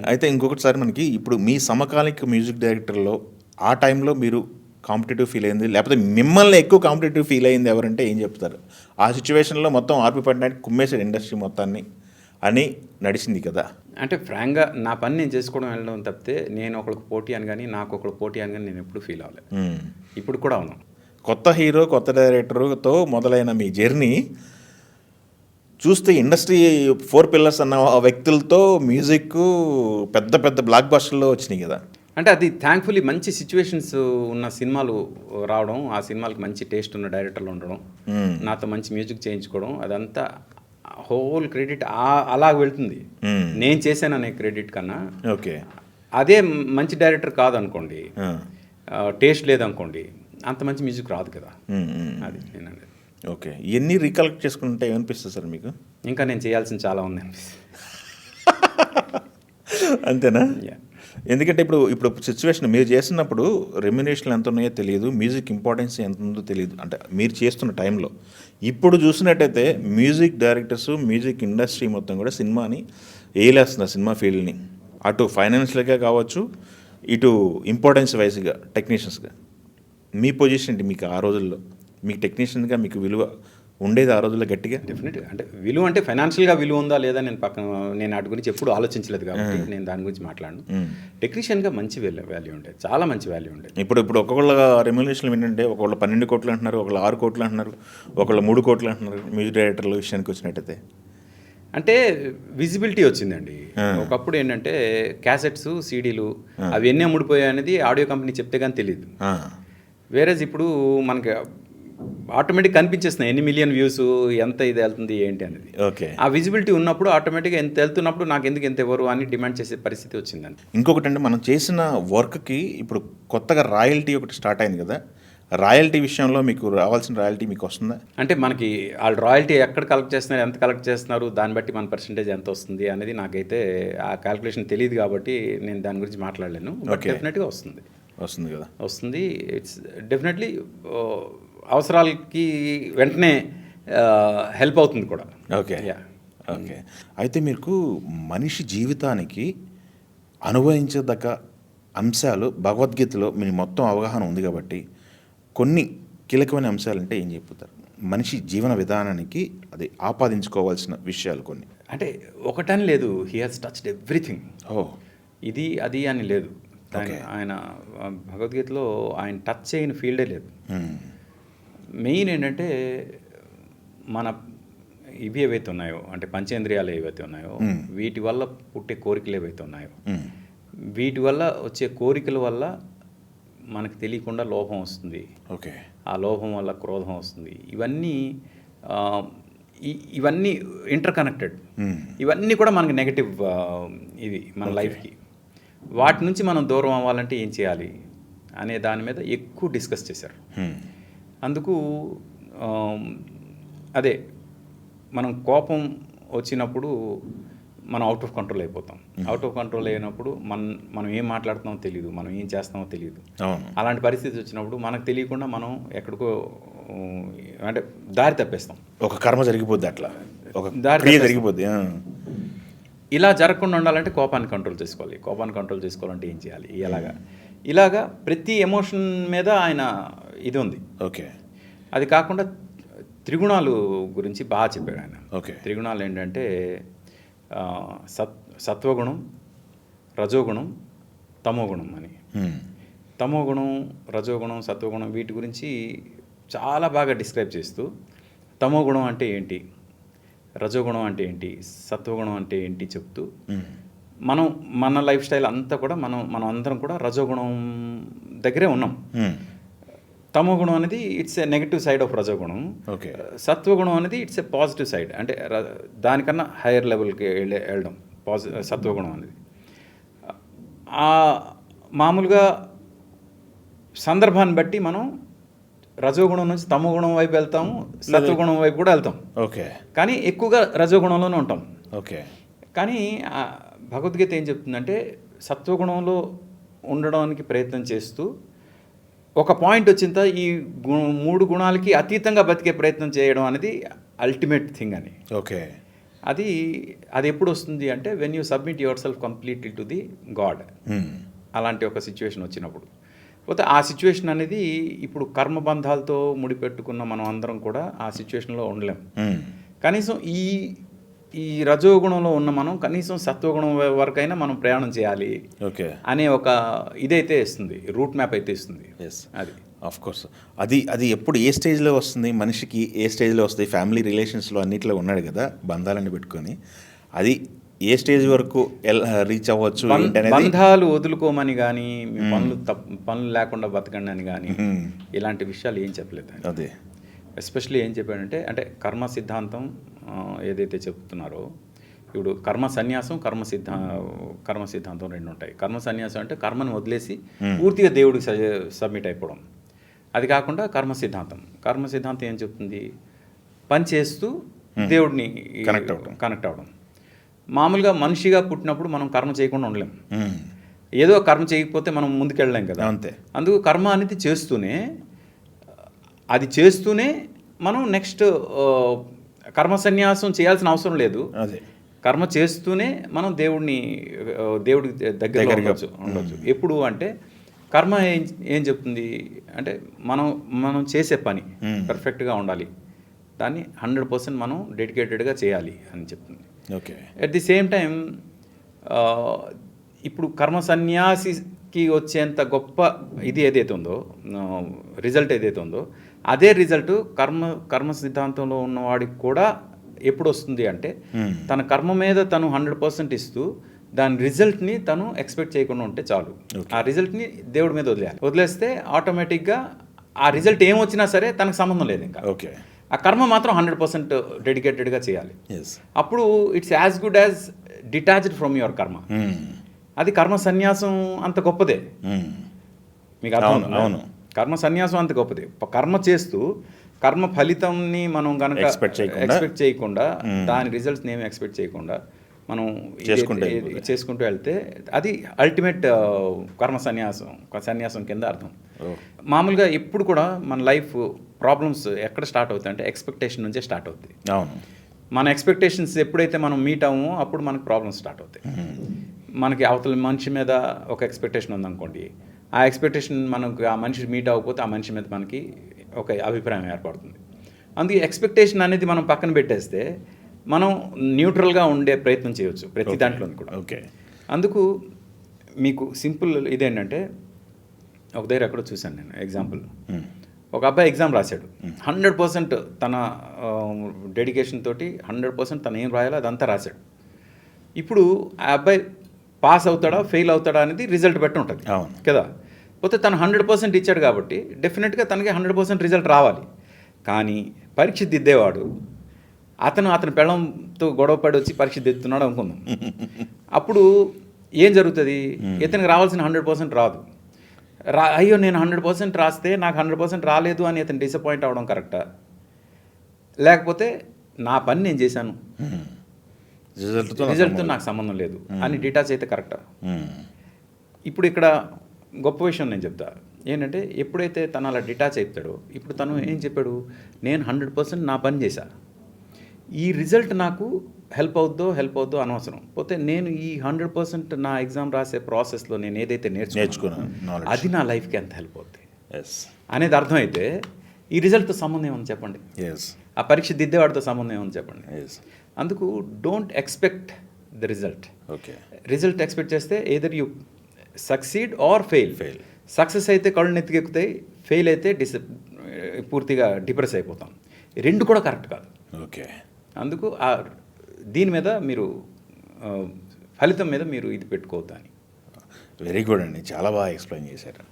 అయితే ఇంకొకటిసారి మనకి ఇప్పుడు మీ సమకాలిక మ్యూజిక్ డైరెక్టర్లో ఆ టైంలో మీరు కాంపిటేటివ్ ఫీల్ అయింది, లేకపోతే మిమ్మల్ని ఎక్కువ కాంపిటేటివ్ ఫీల్ అయింది ఎవరంటే ఏం చెప్తారు? ఆ సిచ్యువేషన్లో మొత్తం ఆర్పి పట్టడానికి కుమ్మేసాడు ఇండస్ట్రీ మొత్తాన్ని అని నడిచింది కదా. అంటే ఫ్రాంక్గా నా పని నేను చేసుకోవడం వెళ్ళడం తప్పితే నేను ఒకరికి పోటీ అని కానీ నాకు ఒకరికి పోటీ అని కానీ నేను ఎప్పుడు ఫీల్ అవ్వలేదు. ఇప్పుడు కూడా అవును. కొత్త హీరో కొత్త డైరెక్టర్తో మొదలైన మీ జర్నీ చూస్తే ఇండస్ట్రీ 4 పిల్లర్స్ అన్న వ్యక్తులతో మ్యూజిక్ పెద్ద పెద్ద బ్లాక్ బస్టర్లో వచ్చినాయి కదా. అంటే అది థ్యాంక్ఫుల్లీ మంచి సిచ్యువేషన్స్ ఉన్న సినిమాలు రావడం, ఆ సినిమాలకు మంచి టేస్ట్ ఉన్న డైరెక్టర్లు ఉండడం, నాతో మంచి మ్యూజిక్ చేయించుకోవడం, అదంతా హోల్ క్రెడిట్ అలా వెళ్తుంది. నేను చేశాననే క్రెడిట్ కన్నా ఓకే అదే మంచి డైరెక్టర్ కాదనుకోండి, టేస్ట్ లేదనుకోండి, అంత మంచి మ్యూజిక్ రాదు కదా. అది నేనండి. ఓకే, ఎన్ని రీకలెక్ట్ చేసుకుంటే ఏమనిపిస్తుంది సార్ మీకు? ఇంకా నేను చేయాల్సింది చాలా ఉంది అనిపిస్తుంది. అంతేనా? ఎందుకంటే ఇప్పుడు సిచ్యువేషన్ మీరు చేస్తున్నప్పుడు రెమ్యునేషన్లు ఎంత ఉన్నాయో తెలియదు, మ్యూజిక్ ఇంపార్టెన్స్ ఎంత ఉందో తెలియదు, అంటే మీరు చేస్తున్న టైంలో. ఇప్పుడు చూసినట్టయితే మ్యూజిక్ డైరెక్టర్స్, మ్యూజిక్ ఇండస్ట్రీ మొత్తం కూడా సినిమాని వేయలేస్తున్నారు, సినిమా ఫీల్డ్ని. అటు ఫైనాన్షియల్గా కావచ్చు, ఇటు ఇంపార్టెన్స్ వైజ్గా టెక్నీషియన్స్గా. మీ పొజిషన్ ఏంటి? మీకు ఆ రోజుల్లో మీకు టెక్నీషియన్గా మీకు విలువ ఉండేది ఆ రోజుల్లో గట్టిగా? డెఫినెట్గా. అంటే విలువ అంటే ఫైనాన్షియల్గా విలువ ఉందా లేదా నేను అటు గురించి ఎప్పుడు ఆలోచించలేదు కాబట్టి నేను దాని గురించి మాట్లాడను. టెక్నీషియన్గా మంచి వాల్యూ ఉండేది, చాలా మంచి వాల్యూ ఉండేది. ఇప్పుడు ఒక్కొక్కళ్ళ రెమ్యునేషన్లు ఏంటంటే ఒకళ్ళు 12 కోట్లు అంటున్నారు, ఒకళ్ళు 6 కోట్లు అంటున్నారు, ఒకళ్ళు 3 కోట్లు అంటున్నారు మ్యూజిక్ డైరెక్టర్ల విషయానికి వచ్చినట్టయితే. అంటే విజిబిలిటీ వచ్చిందండి. ఒకప్పుడు ఏంటంటే క్యాసెట్స్, సీడీలు అవి ఎన్ని అమ్ముడిపోయాయి అనేది ఆడియో కంపెనీ చెప్తే కానీ తెలియదు. వేరేజ్ ఇప్పుడు మనకి ఆటోమేటిక్ కనిపించేస్తున్నాయి ఎన్ని మిలియన్ వ్యూస్, ఎంత ఇది వెళ్తుంది ఏంటి అనేది. ఓకే, ఆ విజిబిలిటీ ఉన్నప్పుడు ఆటోమేటిక్గా ఎంత వెళ్తున్నప్పుడు నాకు ఎందుకు ఎంత ఎవరు అని డిమాండ్ చేసే పరిస్థితి వచ్చిందండి. ఇంకొకటి అంటే మనం చేసిన వర్క్కి ఇప్పుడు కొత్తగా రాయల్టీ ఒకటి స్టార్ట్ అయింది కదా. రాయల్టీ విషయంలో మీకు రావాల్సిన రాయల్టీ మీకు వస్తుందా? అంటే మనకి వాళ్ళు రాయల్టీ ఎక్కడ కలెక్ట్ చేస్తున్నారు, ఎంత కలెక్ట్ చేస్తున్నారు, దాన్ని బట్టి మన పర్సంటేజ్ ఎంత వస్తుంది అనేది నాకైతే ఆ క్యాలిక్యులేషన్ తెలియదు కాబట్టి నేను దాని గురించి మాట్లాడలేను. బట్ డెఫినెట్గా వస్తుంది కదా, వస్తుంది. ఇట్స్ డెఫినెట్లీ అవసరాలకి వెంటనే హెల్ప్ అవుతుంది కూడా. Okay okay. అయితే మీకు మనిషి జీవితానికి అనుభవించదగ్గ అంశాలు భగవద్గీతలో మీ మొత్తం అవగాహన ఉంది కాబట్టి కొన్ని కీలకమైన అంశాలు అంటే ఏం చెప్తారు? మనిషి జీవన విధానానికి అది ఆపాదించుకోవాల్సిన విషయాలు కొన్ని. అంటే ఒకటని లేదు, హీ హాజ్ టచ్డ్ ఎవ్రీథింగ్. ఇది అది అని లేదు. ఆయన భగవద్గీతలో ఆయన టచ్ చేయని ఫీల్డే లేదు. మెయిన్ ఏంటంటే మన ఇవి ఏవైతే ఉన్నాయో, అంటే పంచేంద్రియాలు ఏవైతే ఉన్నాయో, వీటి వల్ల పుట్టే కోరికలు ఏవైతే ఉన్నాయో, వీటి వల్ల వచ్చే కోరికల వల్ల మనకు తెలియకుండా లోభం వస్తుంది. ఓకే, ఆ లోభం వల్ల క్రోధం వస్తుంది. ఇవన్నీ ఇంటర్ కనెక్టెడ్. ఇవన్నీ కూడా మనకి నెగటివ్ ఇది మన లైఫ్కి. వాటి నుంచి మనం దూరం అవ్వాలంటే ఏం చేయాలి అనే దాని మీద ఎక్కువ డిస్కస్ చేశారు. అందుకు అదే మనం కోపం వచ్చినప్పుడు మనం అవుట్ ఆఫ్ కంట్రోల్ అయిపోతాం. అవుట్ ఆఫ్ కంట్రోల్ అయినప్పుడు మనం ఏం మాట్లాడుతున్నామో తెలియదు, మనం ఏం చేస్తామో తెలియదు. అలాంటి పరిస్థితి వచ్చినప్పుడు మనకు తెలియకుండా మనం ఎక్కడికో అంటే దారి తప్పేస్తాం. ఒక కర్మ జరిగిపోద్ది, అట్లా ఒక దారి జరిగిపోద్ది. ఇలా జరగకుండా ఉండాలంటే కోపాన్ని కంట్రోల్ చేసుకోవాలి. కోపాన్ని కంట్రోల్ చేసుకోవాలంటే ఏం చేయాలి? ఇలాగా ప్రతి ఎమోషన్ మీద ఆయన ఇది ఉంది. ఓకే, అది కాకుండా త్రిగుణాలు గురించి బాగా చెప్పాడు ఆయన. ఓకే, త్రిగుణాలు ఏంటంటే సత్వగుణం, రజోగుణం, తమోగుణం అని. తమోగుణం, రజోగుణం, సత్వగుణం వీటి గురించి చాలా బాగా డిస్క్రైబ్ చేస్తూ తమోగుణం అంటే ఏంటి, రజోగుణం అంటే ఏంటి, సత్వగుణం అంటే ఏంటి చెప్తూ మన లైఫ్ స్టైల్ అంతా కూడా మనం అందరం కూడా రజోగుణం దగ్గరే ఉన్నాం. తమోగుణం అనేది it's a negative side of రజోగుణం. ఓకే, సత్వగుణం అనేది ఇట్స్ ఎ పాజిటివ్ సైడ్, అంటే దానికన్నా హైయర్ లెవెల్కి వెళ్ళడం సత్వగుణం అనేది. మామూలుగా సందర్భాన్ని బట్టి మనం రజోగుణం నుంచి తమోగుణం వైపు వెళ్తాము, సత్వగుణం వైపు కూడా వెళ్తాం. ఓకే, కానీ ఎక్కువగా రజోగుణంలోనే ఉంటాం. ఓకే, కానీ భగవద్గీత ఏం చెప్తుందంటే సత్వగుణంలో ఉండడానికి ప్రయత్నం చేస్తూ ఒక పాయింట్ వచ్చిన తర్వాత ఈ 3 గుణాలకి అతీతంగా బతికే ప్రయత్నం చేయడం అనేది అల్టిమేట్ థింగ్ అని. ఓకే, అది అది ఎప్పుడు వస్తుంది అంటే when you submit your self completely to the God. అలాంటి ఒక సిచ్యువేషన్ వచ్చినప్పుడు. పోతే ఆ సిచ్యువేషన్ అనేది ఇప్పుడు కర్మబంధాలతో ముడిపెట్టుకున్న మనం అందరం కూడా ఆ సిచ్యువేషన్లో ఉండలేం. కనీసం ఈ రజోగుణంలో ఉన్న మనం కనీసం సత్వగుణం వరకైనా మనం ప్రయాణం చేయాలి ఓకే అనే ఒక ఇదైతే ఇస్తుంది, రూట్ మ్యాప్ అయితే ఇస్తుంది. అది ఆఫ్ కోర్స్. అది ఎప్పుడు ఏ స్టేజ్లో వస్తుంది మనిషికి, ఏ స్టేజ్లో వస్తుంది? ఫ్యామిలీ రిలేషన్స్లో అన్నిట్లో ఉన్నాడు కదా బంధాలన్నీ పెట్టుకొని, అది ఏ స్టేజ్ వరకు రీచ్ అవ్వచ్చు ఏంటనేది. బంధాలు వదులుకోమని కానీ, మీ పనులు లేకుండా బతకండి అని కానీ ఇలాంటి విషయాలు ఏం చెప్పలేదు. అదే ఎస్పెషల్లీ ఏం చెప్పాడంటే, అంటే కర్మ సిద్ధాంతం ఏదైతే చెప్తున్నారో, ఇప్పుడు కర్మ సన్యాసం కర్మ సిద్ధాంతం రెండు ఉంటాయి. కర్మ సన్యాసం అంటే కర్మను వదిలేసి పూర్తిగా దేవుడికి సబ్మిట్ అయిపోవడం. అది కాకుండా కర్మ సిద్ధాంతం ఏం చెప్తుంది? పని చేస్తూ దేవుడిని కనెక్ట్ అవ్వడం. మామూలుగా మనిషిగా పుట్టినప్పుడు మనం కర్మ చేయకుండా ఉండలేం. ఏదో కర్మ చేయకపోతే మనం ముందుకెళ్ళలేం కదా. అంతే. అందుకు కర్మ అనేది చేస్తూనే మనం నెక్స్ట్ కర్మ సన్యాసం చేయాల్సిన అవసరం లేదు. అదే కర్మ చేస్తూనే మనం దేవుడికి దగ్గరగా ఉండొచ్చు. ఎప్పుడు అంటే కర్మ ఏం చెప్తుంది అంటే, మనం చేసే పని పర్ఫెక్ట్గా ఉండాలి, దాన్ని 100% మనం డెడికేటెడ్గా చేయాలి అని చెప్తుంది. Okay. At the same time ఇప్పుడు కర్మ సన్యాసికి వచ్చేంత గొప్ప ఇది ఏదైతే ఉందో, రిజల్ట్ ఏదైతే ఉందో, అదే రిజల్ట్ కర్మ సిద్ధాంతంలో ఉన్నవాడికి కూడా ఎప్పుడు వస్తుంది అంటే, తన కర్మ మీద తను 100% ఇస్తూ దాని రిజల్ట్ని తను ఎక్స్పెక్ట్ చేయకుండా ఉంటే చాలు. ఆ రిజల్ట్ని దేవుడి మీద వదిలేస్తే ఆటోమేటిక్గా ఆ రిజల్ట్ ఏమొచ్చినా సరే తనకు సంబంధం లేదు ఇంకా. ఓకే. ఆ కర్మ మాత్రం 100% డెడికేటెడ్గా చేయాలి. అప్పుడు it's as good as detached from your కర్మ. అది కర్మ సన్యాసం అంత గొప్పదే. మీకు అర్థం? అవును. కర్మ సన్యాసం అంత గొప్పదే. కర్మ చేస్తూ కర్మ ఫలితంని మనం కనుక ఎక్స్పెక్ట్ చేయకుండా, దాని రిజల్ట్స్ని ఏమి ఎక్స్పెక్ట్ చేయకుండా మనం చేసుకుంటూ వెళ్తే అది అల్టిమేట్ కర్మ సన్యాసం కింద అర్థం. మామూలుగా ఎప్పుడు కూడా మన లైఫ్ ప్రాబ్లమ్స్ ఎక్కడ స్టార్ట్ అవుతాయి అంటే ఎక్స్పెక్టేషన్ నుంచే స్టార్ట్ అవుతాయి. అవును. మన ఎక్స్పెక్టేషన్స్ ఎప్పుడైతే మనం మీట్ అవ్వమో అప్పుడు మనకు ప్రాబ్లమ్స్ స్టార్ట్ అవుతాయి. మనకి అవతల మనిషి మీద ఒక ఎక్స్పెక్టేషన్ ఉందనుకోండి, ఆ ఎక్స్పెక్టేషన్ మనకు ఆ మనిషి మీట్ అవ్వకపోతే ఆ మనిషి మీద మనకి ఒక అభిప్రాయం ఏర్పడుతుంది. అందుకే ఎక్స్పెక్టేషన్ అనేది మనం పక్కన పెట్టేస్తే మనం న్యూట్రల్గా ఉండే ప్రయత్నం చేయవచ్చు ప్రతి దాంట్లో కూడా. ఓకే. అందుకు మీకు సింపుల్ ఇదేంటంటే, ఒక దగ్గర ఎక్కడో చూశాను నేను ఎగ్జాంపుల్. ఒక అబ్బాయి ఎగ్జామ్ రాశాడు, 100% తన డెడికేషన్ తోటి 100% తను ఏం రాయాలో అదంతా రాశాడు. ఇప్పుడు ఆ అబ్బాయి పాస్ అవుతాడా ఫెయిల్ అవుతాడా అనేది రిజల్ట్ బట్టి ఉంటుంది కదా. పోతే తను 100% ఇచ్చాడు కాబట్టి డెఫినెట్గా తనకి 100% రిజల్ట్ రావాలి. కానీ పరీక్ష దిద్దేవాడు అతని పెళ్ళంతో గొడవపడి వచ్చి పరీక్ష దిద్దుతున్నాడు అనుకుందాం. అప్పుడు ఏం జరుగుతుంది? ఇతనికి రావాల్సిన 100% రాదు. అయ్యో నేను 100% రాస్తే నాకు 100% రాలేదు అని అతను డిసప్పాయింట్ అవ్వడం కరెక్టా? లేకపోతే నా పని నేను చేశాను, రిజల్ట్తో నాకు సంబంధం లేదు అని డిటాచ్ అయితే కరెక్టా? ఇప్పుడు ఇక్కడ గొప్ప విషయం నేను చెప్తా ఏంటంటే, ఎప్పుడైతే తను అలా డిటాచ్ అవుతాడో, ఇప్పుడు తను ఏం చెప్పాడు, నేను 100% నా పని చేశా, ఈ రిజల్ట్ నాకు హెల్ప్ అవుద్దో అనవసరం. పోతే నేను ఈ 100% నా ఎగ్జామ్ రాసే ప్రాసెస్లో నేను ఏదైతే నేర్చుకున్నాను అది నా లైఫ్కి ఎంత హెల్ప్ అవుతుంది అనేది అర్థమైతే ఈ రిజల్ట్తో సంబంధం ఏమని చెప్పండి, ఆ పరీక్ష దిద్దేవాడితో సంబంధం ఏమని చెప్పండి. అందుకు don't expect the result. Result expect చేస్తే either you succeed or fail. Success అయితే కళ్ళు నెత్తికెక్కుతాయి, ఫెయిల్ అయితే పూర్తిగా డిప్రెస్ అయిపోతాం. రెండు కూడా కరెక్ట్ కాదు. ఓకే. అందుకు దీని మీద మీరు ఫలితం మీద మీరు ఇది పెట్టుకోవద్దని. వెరీ గుడ్ అండి, చాలా బాగా ఎక్స్ప్లెయిన్ చేశారు.